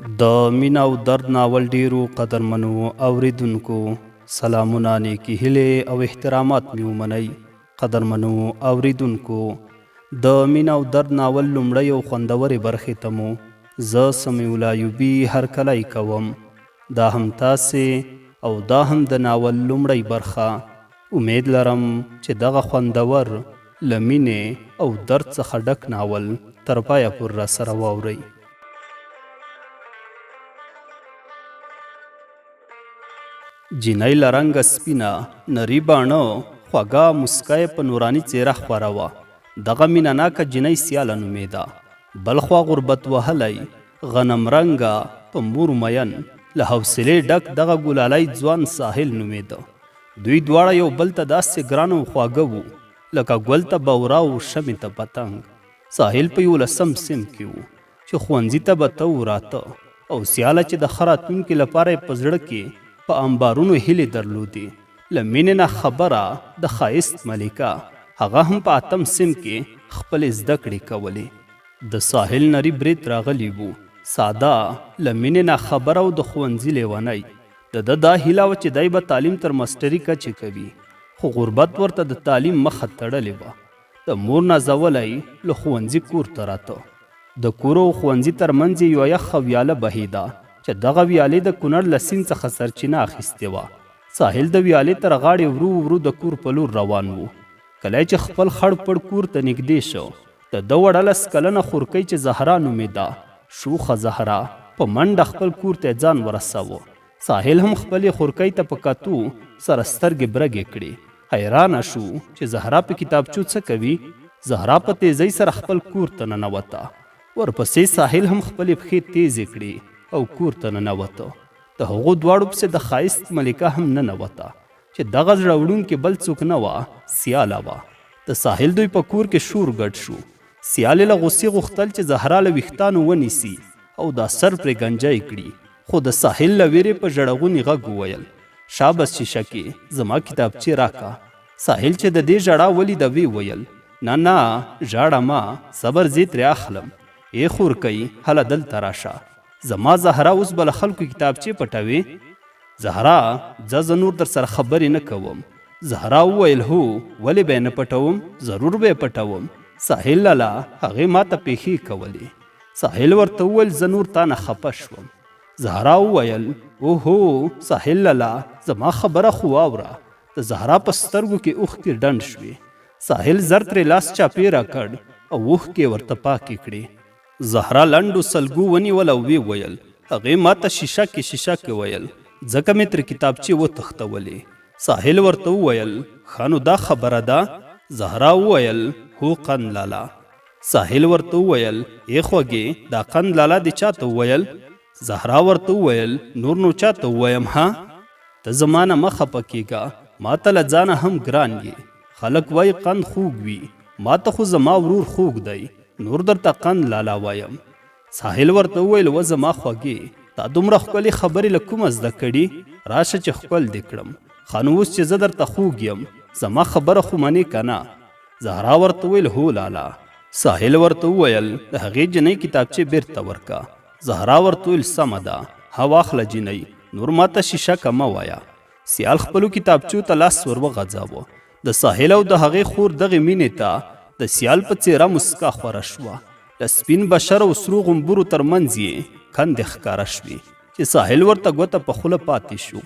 د مینا او درد ناول ډیرو قدرمنو اوریدونکو سلامونه نیکی هیلې او احترامات مې ومنئ. قدرمنو اوریدونکو د مینا او درد ناول لومړی او خوندورې برخې ته مو زه سمیع الله ایوبي هرکلی کوم. دا هم تاسې او دا هم د ناول لومړی برخه. امید لرم چې دغه خوندور له مینې او درد څخه ډک ناول تر پایه پورې راسره واورئ. جینۍ له رنګه سپینه نري باڼه خوږه مسکا یې په نوراني څېره خوره وه. دغه مینه ناکه جینۍ سیاله نومېده. بل خوا غربت وهلی غنم رنګه په مور مین له حوصلې ډک دغه ګلالی ځوان ساحل نومېده. دوی دواړه یو بل ته داسې ګران او خواږه وو لکه ګل ته بورا او شمې ته پتنګ. ساحل په 11 سیم کې و چې ښوونځي ته به ته وراته او سیاله چې د ښه راتلونکي لپاره یې په زړه کې په انبارونو هیلې درلودې. له مینې نه خبره د ښایست ملکه هغه هم په 8 سیم کې خپلې زده کړې کولې. د ساحل نري برید راغلی وو، ساده له مینې نه خبره او د ښوونځي لیونی. د ده دا هیله وه چې دی به تعلیم تر ماسټري کچې کوي، خو غربت ورته د تعلیم مخه تړلې وه. د مور نازولی له ښوونځي کور ته راته. د کور او ښوونځي ترمنځ یې یوه یخه ویاله بهیده چې دغه ویالې د کونړ له سیند څخه سرچینه اخیستې وه. ساحل د ویالې تر غاړې ورو ورو د کور په لور روان و. کله چې خپل خړ پړ کور ته نږدې شو، د ده 18 کلنه خورکۍ چې زهرا نومېده، شوخه زهرا په منډه خپل کور ته ځان ورساوه. ساحل هم خپلې خورکۍ ته په کتو سره سترګې برګې کړې. حیرانه شو چې زهرا په کتابچو څه کوي. زهرا په تیزۍ سره خپل کور ته ننوته. ورپسې ساحل هم خپلې پښې تیزې کړې او کور ته ننوته. د هغو دواړو پسې د ښایست ملکه هم ننوته چې دغه زړه وړونکې بل څوک نه وه، سیاله وه. د ساحل دوی په کور کې شور ګډ شو. سیالې له غوسې غوښتل چې زهرا له ویښتانو ونیسي او دا سر پرې گنجی کړي، خو د ساحل له ویرې په ژړغوني غږ وویل، شابس شیشکې زما کتابچې راکه. ساحل چې د دې ژړا ولیده وی ویل، نه نه ژاړه ما، صبر زه ترې اخلم. ای خورکۍ هله دلته راشه، زما زهرا اوس به له خلکو کتابچې پټوي. زهرا ځه زه نور در سره خبرې نه کوم. زهرا وویل هو ولې به یې نه پټوم، ضرور به یې پټوم. ساحل لالا هغې ما ته پیښې کولې. ساحل ورته وویل زه نور تا نه خفه شوم. زهرا وویل اوهو ساحل لالا زما خبره خو واوره. د زهرا په سترګو کې اوښکې ډنډ شوې. ساحل زر ترې لاس چاپېره کړ او اوښکې ورته پاکې کړې. زهرا لنډو سلګو ونیول او وی ویل، هغې ما ته شیشکې شیشکې ویل، ځکه مې ترې کتابچې وتښتولې. ساحل ورته وویل ښه نو دا خبره ده. زهرا وویل هو قند لالا. ساحل ورته وویل ای خوږې دا قند لالا دې چا ته وویل؟ زهرا ورته وویل نور نو چا ته ووایم ها؟ ته زما نه مه خفه کېږه، ما ته له ځانه هم ګران یې. خلک وایي قند خوږ وي، ما ته خو زما ورور خوږ دی، نور درته قند لالا وایم. ساحل ورته وویل و زما خوږې تا دومره ښکلې خبرې له کومه زده کړي؟ راشه چې ښکل دې کړم. ښه نو اوس چې زه درته خوږ یم، زما خبره خو منې که نه؟ زهرا ورته وویل هو لالا. ساحل ورته وویل د هغې جنۍ کتابچې بیرته ورکه. زهرا ورته وویل سمه ده، ها واخله جنۍ، نور ما ته شیشکه مه وایه. سیال خپلو کتابچو ته لاس ور وغځاوه. د ساحل او د هغې خور دغې مینې ته د سیال په څېره مسکا خوره شوه. له سپین بشر او سرو غومبرو ترمنځ یې کندې ښکاره شوې چې ساحل ورته ګوته په خوله پاتې شو.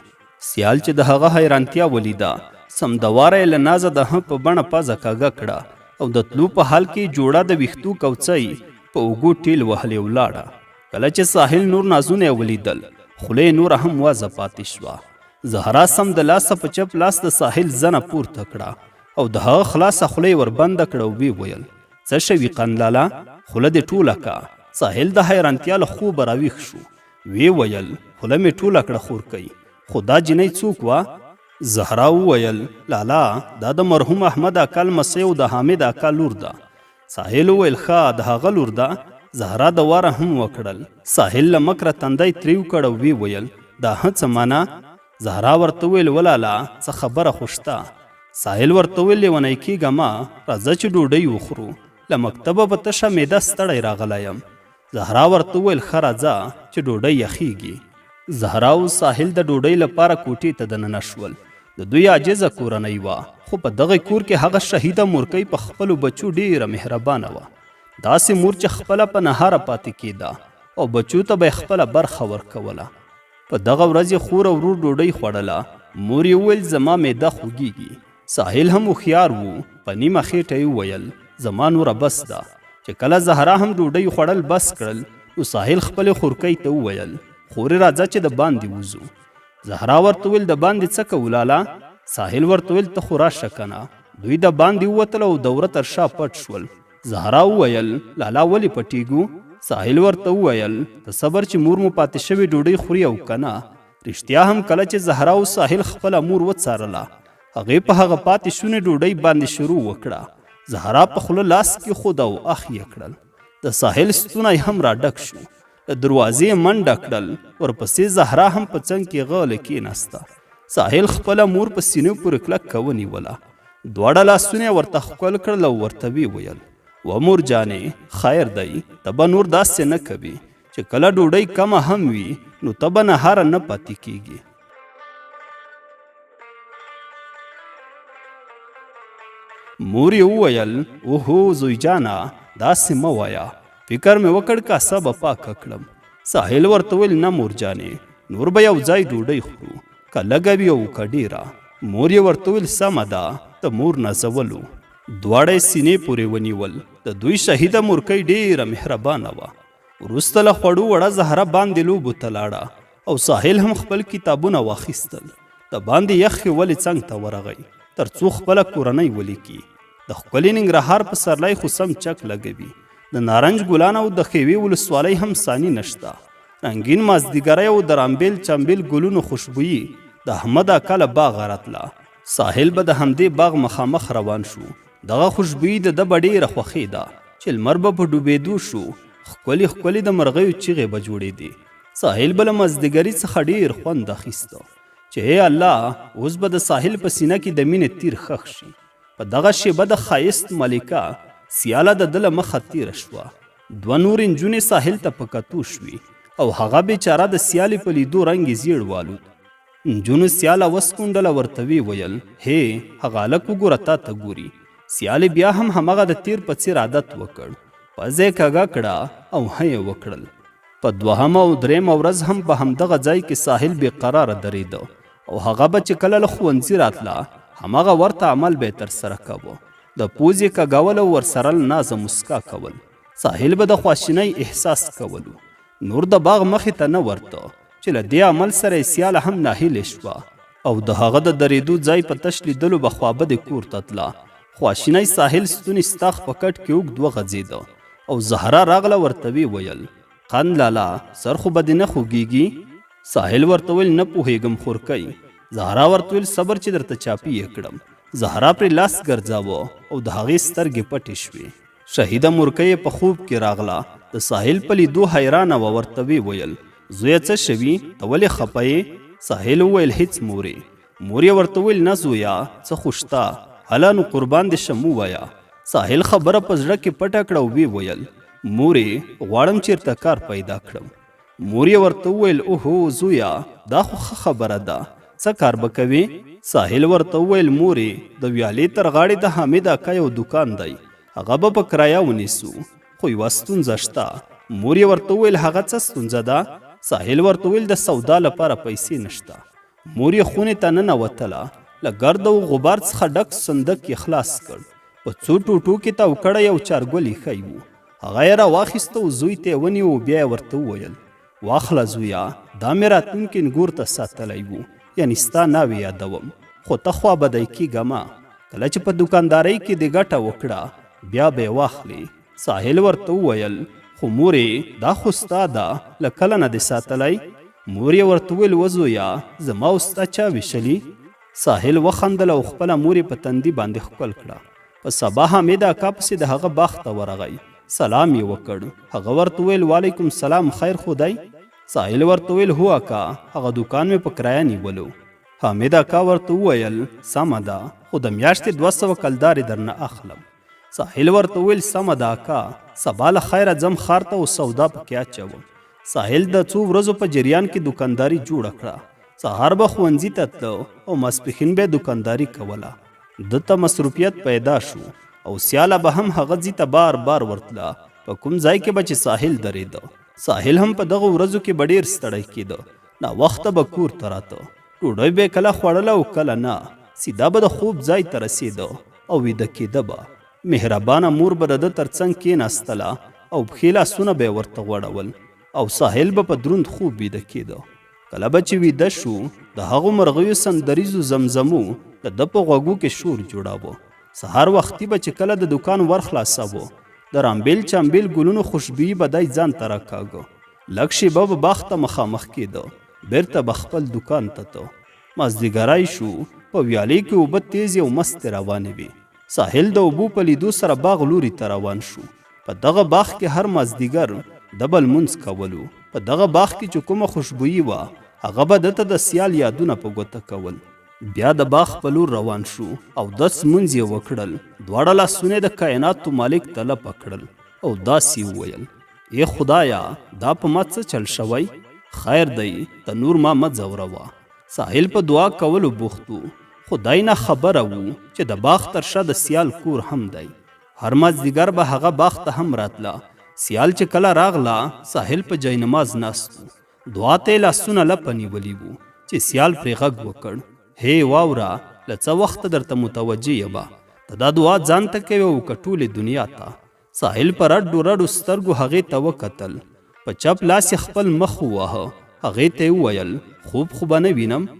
سیال چې د هغه حیرانتیا ولیده، سمدواره یې له نازه د هغه په بڼه پزه کږه کړه او د تلو په حال کې جوړه د ویښتو کوڅۍ په اوږو ټیل وهلې ولاړه. کله چې ساحل نور نازونه یې ولیدل، خوله یې نوره هم وازه پاتې شوه. زهرا سم د لاسه په چپ لاس د ساحل زنه پورته کړه او د هغه خلاصه خوله یې وربنده کړه او وی ویل څه شوي قند لالا، خوله دې ټوله که. ساحل د حیرانتیا له خوبه راویښ شو. وی ویل خوله مې ټوله کړه خورکۍ، خو دا جنۍ څوک وه؟ زهرا وویل لالا دا د مرحوم احمد اکا لمسۍ او د حامد اکا لور ده. ساحل وویل ښه د هغه لور ده. زهرا د واره هم وکړل. ساحل له مکره تندی تریو کړ او وی ویل دا څه معنا؟ زهرا ورته وویل ولالا څه خبره خو شته؟ ساحل ورته وویل لیونی کېږه مه، راځه چې ډوډۍ وخورو. له مکتبه به تشه معده ستړی راغلی یم. زهرا ورته وویل ښه راځه چې ډوډۍ یخیږي. زهرا او ساحل د ډوډۍ لپاره کوټې ته دننه شول. د دوی عاجزه کورنۍ وه، خو په دغه کور کې هغه شهیده مورکۍ په خپلو بچو ډیره مهربانه وه. داسې مور چې خپله په نهاره پاتې کېده او بچو ته به یې خپله برخه ورکوله. په دغه ورځ یې خور او ورور ډوډۍ خوړله. مور یې وویل زما معده خوږیږي. ساحل هم هوښیار و، په نیمه خېټه یې وویل زما نوره بس ده. چې کله زهرا هم ډوډۍ خوړل بس کړل نو ساحل خپلې خورکۍ ته وویل خورې راځه چې د باندې وځو. زهرا ورته وویل د باندې څه کوو لالا؟ ساحل ورته وویل ته خو راشه کنه. دوی د باندې ووتل او د وره تر شا پټ شول. زهرا وویل لالا ولې پټیږو؟ ساحل ورته وویل ته صبر چې مور مو پاتې شوې ډوډۍ خوري او کنه. رښتیا هم کله چې زهرا او ساحل خپله مور وڅارله، هغې په هغه پاتې شونې ډوډۍ باندې شروع وکړه. زهرا په خوله لاس کېښود او اخ یې کړل. د ساحل ستونی هم را ډک شو. د دروازې منډه کړل. ورپسې زهرا هم په څنګ کې غلی کېناسته. ساحل خپله مور په سینو پورې کلک ونیوله. دواړه لاسونه یې ورته ښکل کړل او ورته ویې ویل و مور جانې خیر دی، ته به نور داسې نه کوي چې کله ډوډۍ کمه هم وي نو ته به نهاره نه پاتې کېږي. مور یې وویل اوهو زوی جانه داسې مه وایه، فکر مې وکړ کاسه به پاکه کړم. ساحل ورته ویل نه مور جانې، نور به یو ځای ډوډۍ خورو، که لږه وي او که ډېره. مور یې ورته ویل سمه ده. د مور نازولو دواړه یې سینې پورې ونیول. د دوی شهیده مورکۍ ډېره مهربانه وه. وروسته له خوړو وړه زهره باندې لوبو ته لاړه او ساحل هم خپل کتابونه واخیستل. د باندې یخې ولې څنګ ته ورغی تر څو خپله کورنۍ ولیکي. د ښکلي ننګرهار په سرلی خو سم چک لګوي. د نارنج ګلان او د ښېوې ولسوالۍ هم ثاني نشته. رنګین مازدیګری او د رامبیل چمبیل ګلونو خوشبويي د احمد اکا له باغه راتله. ساحل به د همدې باغ مخامخ روان شو. دغه خوشبويي د ده به ډېره خوښېده چې لمر به په ډوبېدو شو. ښکلي ښکلي د مرغیو چیغې به جوړېدې. ساحل به له مازدیګري څخه ډېر خوند اخیسته چې ای الله اوس به د ساحل په سینه کې د مینې تیر ښخ شي. په دغه شیبه د ښایست ملکه سیاله د ده له مخه تیره شوه. دوه نورې نجونې ساحل ته په کتو شوې او هغه بیچاره د سیالې په لیدو رنګ یې زیړ والود. نجونو سیاله وسکونډله ورته ویې ویل هې هغه هلک وګوره تا ته ګوري. سیالې بیا هم همغه د تیر په څیر عادت وکړ. پزه یې کږه کړه او هی وکړل. په دوهمه او دریمه ورځ هم په همدغه ځای کې ساحل بې قراره درېده او هغه به چې کله له ښوونځي راتله همغه ورته عمل به یې ترسره کوه. د پوزې کږول او ورسره له نازه مسکا کول. ساحل به د خواشینۍ احساس کولو. نور د باغ مخې ته نه ورته چې له دې عمل سره یې سیاله هم ناهیلې شوه او د هغه د درېدو ځای په تش لیدلو به خوابدې کور ته تله. خواشینۍ ساحل ستوني ستاخ په کټ کې اوږد وغځېده او زهرا راغله ورته ویې ویل قند لالا سر خو به دې نه خوږېږي؟ ساحل ورته ویل نه پوهېږم خورکۍ. زهرا ورته ویل صبر چې درته چاپي یې کړم. زهرا پرې لاس ګرځاوه او د هغې سترګې پټې شوې. شهیده مورکۍ په خوب کې راغله. د ساحل په لیدو حیرانه وه. ورته ویې ویل زویه څه شوي ته ولې خفه یې؟ ساحل وویل هیڅ مورې. مور یې ورته ویل نه زویه څه خو شته، هله نو قربان دې شم ووایه. ساحل خبره په زړه کې پټه کړه او ویې ویل مورې غواړم چېرته کار پیدا کړم. مور یې ورته وویل اوهو زویه دا خو ښه خبره ده، څه کار به کوې؟ ساحل ورته وویل مورې د ویالې تر غاړې د حامد اکا یو دوکان دی، هغه به په کرایه ونیسو، خو یوه ستونزه شته. مور یې ورته وویل هغه څه ستونزه ده؟ ساحل ورته وویل د سودا لپاره پیسې نشته. مور یې خونې ته ننوتله. له ګرد او غبار څخه ډک صندوق یې خلاص کړ. په څو ټوټو کې تاو کړی یو چارګل ایښی و. هغه یې راواخیسته او زوی ته یې ونیو او بیا یې ورته وویل واخله زویه دا مې راتلونکي نګور ته ساتلی و، یعنې ستا ناوې یادوم، خو ته خوابدی کېږه مه. کله چې په دوکاندارۍ کې دې ګټه وکړه بیا به یې واخلې. ساحل ورته وویل خو مورې دا خو ستا ده، له کله نه دې ساتلی؟ مور یې ورته وویل وزویه زما او ستا چا ویشلي؟ ساحل وخندل او خپله مور یې په تندي باندې ښکل کړه. په سبا حامد اکا پسې د هغه باغ ته ورغی. سلام یې وکړ. هغه ورته وویل وعلیکم سلام خیر خو دی؟ ساحل ورته وویل هو اکا هغه دوکان مې په کرایه نیولو. حامد اکا ورته وویل سمه ده خو د میاشتې 200 کلدارې درنه اخلم. ساحل ورته وویل سمه ده اکا، سبا له خیره ځم ښار ته او سودا پکې اچوم. ساحل د څو ورځو په جریان کې دوکانداري جوړه کړه. سهار به ښوونځي ته تلو او ماسپښین به دوکانداري کوله. ده ته مصروفیت پیدا شو او سیاله به هم هغه ځي ته بار بار ورتله. په کوم ځای کې به چې ساحل درېده، ساحل هم په دغه ورځو کې به ډېر ستړی کېده. ناوخته به کور ته راته، ډوډۍ به کله خوړله او کله نه. سیده به د خوب ځای ته رسېده او ویده کېده به. مهربانه مور به د ده تر څنګ کېناستله او پښې لاسونه به یې ورته غوړول او ساحل به په دروند خوب ویده کېده. کله به چې ویده شو، د هغو مرغیو سندریزو زمزمو د ده په غوږو کې شور جوړاوه. سهار وختي به چې کله د دوکان ور خلاصاوه، د رامبیل چامبیل ګلونو خوشبويي به دی ځان ته راکاږه. لږ شېبه به باغ ته مخامخ کېده، بیرته به خپل دوکان ته ته. مازدیګری شو، په ویالې کې اوبه تیزې او مستې روانې وې. ساحل د اوبو په لیدو سره باغ لوري ته روان شو. په دغه باغ کې هر مازدیګر د بل لمونځ کولو. په دغه باغ کې چې کومه خوشبويي وه، هغه به دته د سیال یادونه په ګوته کول. بیا د باغ په لور روان شو او 10 لمونځ یې وکړل. دواړه لاسونه د کائناتو مالک طلب کړل او داسې وویل: ای خدایا، دا په ما څه چل شوی؟ خیر دی، ته نور ما مه ځوروه. ساحل په دعا کولو بوخت و. خدای نه خبره وو چې د باغ تر شا د سیال کور هم دی. هر مازدیګر به هغه باغ ته هم راتله. سیال چې کله راغله، ساحل په جای نماز ناست و. دعا ته یې لاسونه لپه نیولي وو چې سیال پرې غږ وکړ: هی واوره، له څه وخته درته متوجه یمه، ته دا دعا ځان ته کوې او که ټولې دنیا ته؟ ساحل په رډو رډو سترګو هغې ته وکتل. په چپ لاس یې خپل مخ وواهه. هغې ته یې وویل: خوب خو به نه وینم؟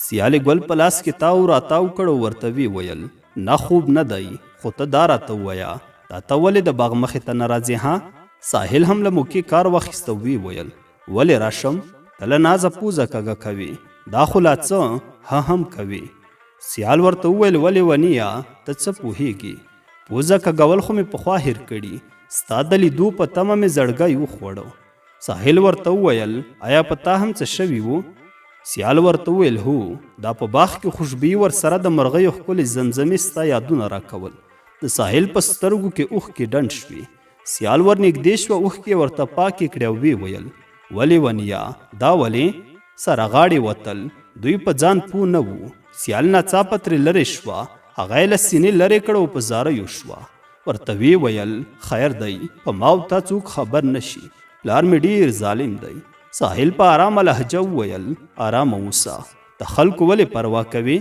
سیالې ګل په لاس کې تاو راتاو کړ او ورته ویې ویل: نه خوب نه دی، خو ته دا راته ووایه، دا ته ولې د باغ مخې ته نه راځې ها؟ ساحل هم له موقع کار واخیسته. ویې ویل: ولې راشم؟ ته له نازه پوزه کږه کوې، دا خو لا څه هم کوې. سیال ورته وویل: ولې ونیه، ته څه پوهېږې؟ پوزه کږول خو مې پخوا هېر کړي، ستا د لیدو په تمه مې زړګی وخوړو. ساحل ورته وویل: آیا په تا هم څه شوي وو؟ سیال ورته وویل: هو، دا په باغ کې خوشبويي ورسره د مرغیو ښکلې زمزمې ستا یادونه راکول. د ساحل په سترګو کې اوښکې ډنډ شوې. سیال ورنږدې شوه، اوښکې ورته پاکې کړې او ویې ویل: ولې ونیه، دا ولې؟ سره غاړې وتل، دوی په ځان پوه نه وو. سیال ناڅاپه ترې لرې شوه، هغه یې له سینې لرې کړه او په زاریو شوه. ورته ویې ویل: خیر دی، په ما او تا څوک خبر نشي، پلار مې ډېر ظالم دی. ساحل په آرامه لهجه وویل: آرامه اوسه، د خلکو ولې پروا کوې؟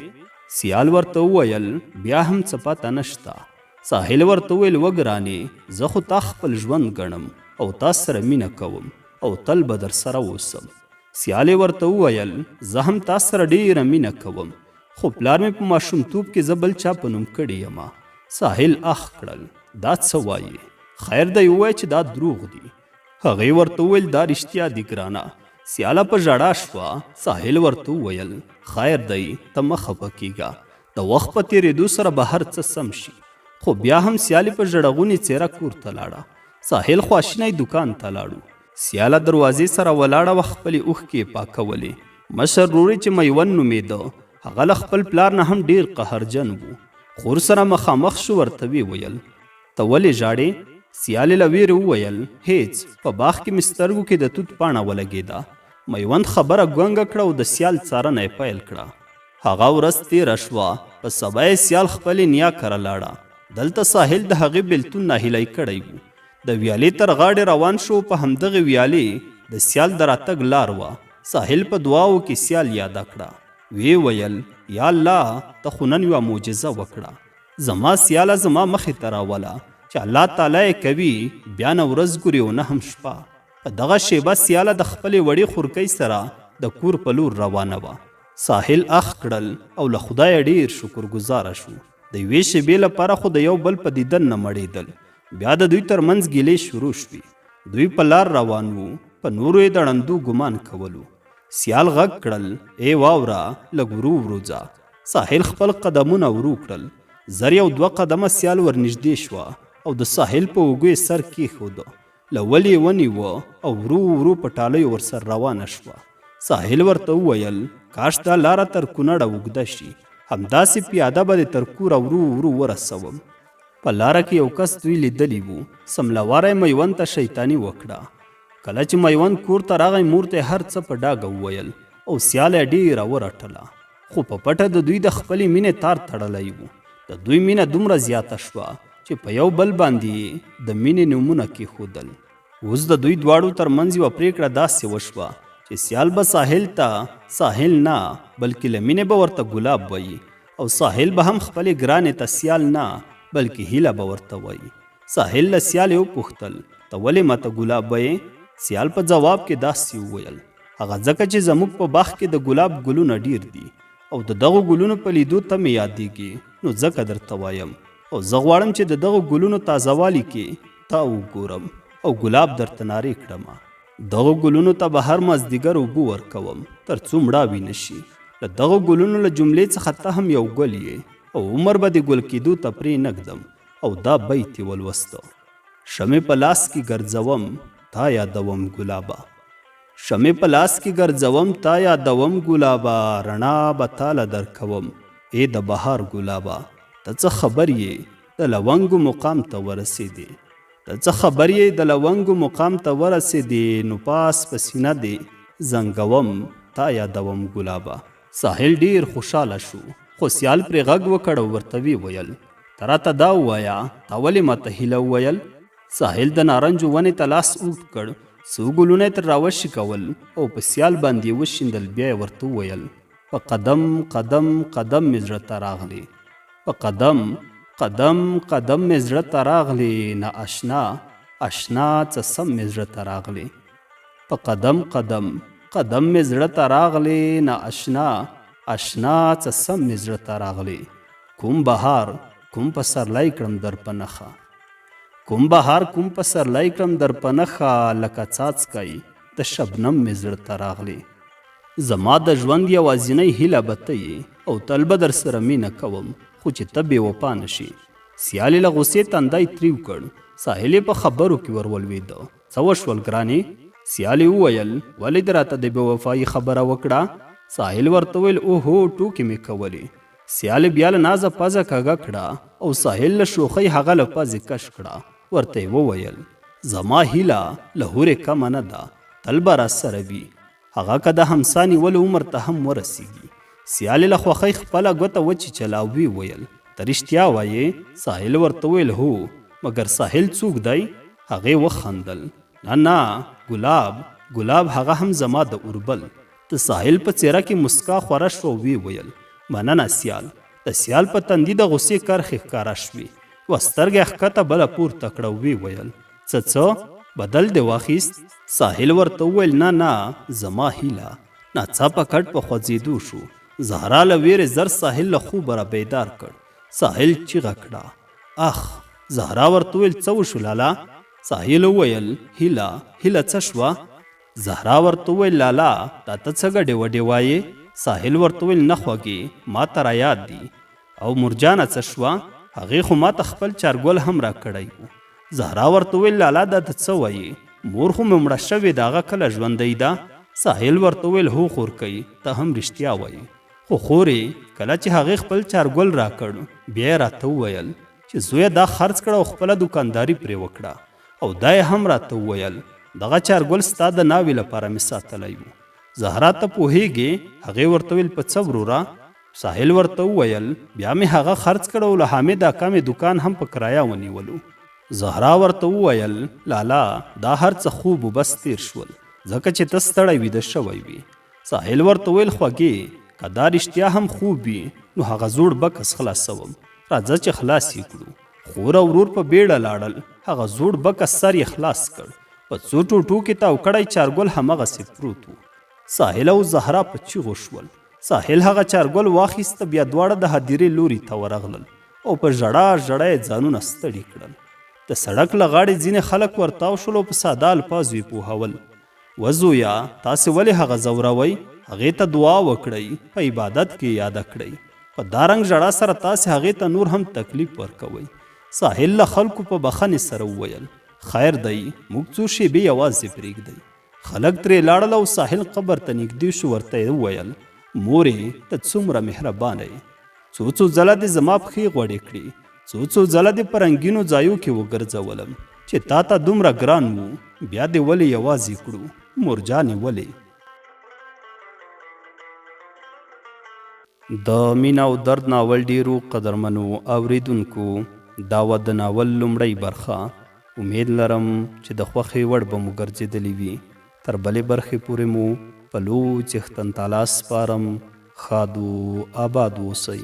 سیال ورته وویل: بیا هم څه پته نشته. ساحل ورته وویل: وګرانې، زه خو تا خپل ژوند ګڼم او تا سره مینه کوم او تل به در سره اوسم. سیال ورته وویل: زه هم تا سره ډېره مینه کوم، خو پلار مې په ماشومتوب کې زه بل چا په نوم کړې یم. ساحل اخ کړل: دا څه وایې؟ خیر دی، ووایه چې دا دروغ دي. هغې ورته وویل: دا رښتیا دي ګرانه. سیاله په ژړا شوه. ساحل ورته وویل: خیر دی، ته مه خفه کېږه، د وخت په تېرېدو سره به هر څه سم شي. خو بیا هم سیالې په ژړغونې څېره کور ته لاړه. ساحل خواشینی دوکان ته لاړو. سیاله دروازې سره ولاړه وه، خپلې اوښکې یې پاکولې. مشر ورور چې میون نومېده، هغه له خپل پلار نه هم ډېر قهرجن و. خور سره مخامخ شو. ورته ویې ویل: ته ولې ژاړې؟ سیالې له ویرې وویل: هیڅ، په باغ کې مې سترګو کې د توت پاڼه ولګېده. میوند خبره ګونګه کړه او د سیال څارنه یې پیل کړه. هغه ورځ تېره شوه. په سبا یې سیال خپلې نیا کره لاړه. دلته ساحل د هغې بېلتون ناهیلی کړی و. د ویالې تر غاړې روان شو. په همدغې ویالې د سیال د راتګ لار وه. ساحل په دعاو کې سیال یاده کړه. ویې ویل: یا الله، ته خو نن یوه معجزه وکړه. زما سیاله زما مخې ته راوله چې الله تعالی یې کوي، بیا نه ورځ ګوري او نه هم شپه. په دغه شیبه سیاله د خپلې وړې خورکۍ سره د کور په لور روانه وه. ساحل اخ کړل او له خدایه ډېر شکرګزاره شو. د یوې شیبې لپاره خو د یو بل په دیدن نه مړېدل. بیا د دوی ترمنځ ګیلې شروع شوې. دوی په لار روان وو، په نورو یې د ړندو ګمان کولو. سیال غږ کړل: ای واوره، لږ ورو ورو ځه. ساحل خپل قدمونه ورو کړل. زر یو 2 قدمه سیال ورنږدې شوه او د ساحل په اوږو یې سر کېښوده. له ولې یې ونیوه او ورو ورو په ټالیو ورسره روانه شوه. ساحل ورته وویل کاش دا لاره تر کونړه اوږده شي، همداسې پیاده به دې تر کوره ورو ورو ورسوم. په لاره کې یو کس دوی لیدلی وو. سملواری میوند ته شیطاني وکړه. کله چې میوند کور ته راغی مور ته هر څه په ډاګه وویل او سیاله ډېره ورټله، خو په پټه د دوی د خپلې مینې تار تړلی وو. د دوی مینه دومره زیاته شوه چې په یو بل باندې د مینې نومونه کېښودل. اوس د دوی دواړو ترمنځ یوه پرېکړه داسې وشوه چې سیال به ساحل ته ساحل نه بلکې له مینې به ورته ګلاب وایي، او ساحل به هم خپلې ګرانې ته سیال نه بلکې هیله به ورته وایي. ساحل له سیال یې وپوښتل ته ولې ماته ګلاب وایې؟ سیال په جواب کې داسې وویل هغه ځکه چې زموږ په باغ کې د ګلاب ګلونه ډیر دي او د دغو ګلونو په لیدو ته مې یادېږي، نو ځکه درته وایم، او زه غواړم چې د دغو ګلونو تازهوالي کې تا وګورم او ګلاب درته نارې کړم. دغو ګلونو ته به هر مازدیګر اوبه ورکوم تر څو مړاوي نه شي. له دغو ګلونو له جملې څخه ته هم یو ګل یې او عمر به د ګل کېدو ته پرې نږدم. او دا بیت یې ولوسته: شمې په لاس کې ګرځوم تا یادوم ګلابه، شمې په لاس کې ګرځوم تا یادوم ګلابه، رڼا به تاله درکوم ای د بهار ګلابه. ته څه خبر یې د لونګو مقام ته ورسېدې، ته څه خبر یې د لونګو مقام ته ورسېدې، نو پاس په سینه دې زنګوم تا یادوم ګلابه. ساحل ډیر خوشحاله شو، خو سیال پرې غږ وکړ او ورته ویې ویل ته راته دا ووایه تا ولې ماته هیله وویل؟ ساحل د نارنجو ونې ته لاس اوږد کړ، څو ګلونه یې تر راوشکول او په سیال باندې یې وشیندل. بیا یې ورته وویل په قدم قدم قدم مې زړه ته راغلی، په قدم قدم قدم مې زړه ته راغلی، نه اشنا اشنا څه سم مې زړه ته راغلی، په قدم قدم قدم مې زړه ته راغلی، نه اشنا اشنا څه سم مې زړه ته راغلی. کوم بهار کوم پسرلی کړم در په نښه، کوم بهار کوم پسرلی کړم در په نښه، لکه څاڅکی د شبنم مې زړه ته راغلی. زما د ژوند یوازینۍ هیله به ته یې او تل به در سره مینه کوم، خو چې ته بې وفا نه شي. سیال یې له غوسې تندی تریو کړ. ساحل یې په خبرو کې ورولوېده. څه وشول ګرانې؟ سیال یې وویل ولې دې راته د بې وفایي خبره وکړه؟ ساحل ورته ویل اوهو ټوکې مې کولې. سیال بیا له نازه پزه کږه کړه او ساحل له شوخۍ هغه له پزې کش کړه. ورته یې وویل زما هیله له هورې کمه نه ده، تل به راسره وي، هغه که د همسا نیولو عمر ته هم ورسیږي. سیال له خوښۍ خپله ګوته وچیچله او ویې ویل ته رښتیا وایې؟ ساحل ورته ویل هو، مګر ساحل څوک دی؟ هغې وخندل نه نه ګلاب ګلاب هغه هم زما د اوربل. د ساحل په څېره کې مسکا خوره شوه او ویې ویل مننه سیال. د سیال په تندي د غوسې کرښې ښکاره شوې، یوه سترګه یې ښکته بله پورته کړه او ویې ویل څه بدل دې واخیست؟ ساحل ورته وویل نه نه زما هیله. ناڅاپه کټ په خوځېدو شو. زهرا له ویرې زر ساحل له خوبه را بیدار کړ. ساحل چیغه کړه اخ. زهرا ورته ویل څه وشو لالا؟ ساحل وویل هیله هیله څه شوه؟ زهرا ورته وویل لالا دا ته څه ګډې وډې وایې؟ ساحل ورته ویل نه خوږې ما ته را یاد دي. او مرجانه څه شوه؟ هغې خو ما ته خپل چارګل هم را کړی و. زهرا ورته ویل لالا دا ته څه وایې؟ مور خو مې مړه شوې ده، هغه کله ژوندی ده؟ ساحل ورته ویل هو خورکۍ ته هم رښتیا وایې، خو خورې کله چې هغې خپل چارګل را کړ بیا یې راته وویل چې زویه دا خرڅ کړه او خپله دوکانداري پرې وکړه. او دا یې هم راته وویل دغه چارګل ستا د ناوې لپاره مې ساتلی و. زهرا ته پوهېږې؟ هغې ورته ویل په څه وروره؟ ساحل ورته وویل بیا مې هغه خرڅ کړه او له حامد اکا مې دوکان هم په کرایه ونیولو. زهرا ورته وویل لالا دا هر څه خوب و بس تیر شول، ځکه چې ته ستړی ویده شوی وي. ساحل ورته ویل خوږې که دا رښتیا هم خوب وي نو هغه زوړ بکس خلاصوم، راځه چې خلاص یې کړو. خور او ورور په بیړه لاړل. هغه زوړ بکس سر یې خلاص کړ، په څو ټوټو کې تاو کړی چارګل همغسې پروت و. ساحل او زهرا په چیغو شول. ساحل هغه چارګل واخیسته، بیا دواړه د هدیرې لوري ته ورغلل او په ژړا ژړا یې ځانونه ستړي کړل. د سړک له غاړې ځینې خلک ورتاو شول او په ساده الفاظو یې پوهول. وزویا تاسې ولې هغه ځوروئ؟ هغې ته دعا وکړئ، په عبادت کې یاده کړئ. په دارنګ ژړا سره تاسې هغې ته نور هم تکلیف ورکوئ. ساحل له خلکو په بخښنې سره وویل خیر دی، موږ څو شېبې یوازې پرېږدئ. خلک ترې لاړل او ساحل قبر ته نږدې شو. ورته یې وویل مورې ته څومره مهربانه یې، څو ځله دې زما پښې غوړې کړي، څو ځله دې په رنګینو ځایو کې وګرځولم چې تا ته دومره ګران وو، بیا دې ولې یوازې کړو؟ مورجانې ولې؟ د مینا او درد ناول ډیرو قدرمنو اوریدونکو، دا و د ناول لومړی برخه. امید لرم چې د خوښې وړ به مو ګرځېدلې وي. تر بلې برخې پورې مو په لوی څښتن تعالی سپارم. ښاد و آباد اوسئ.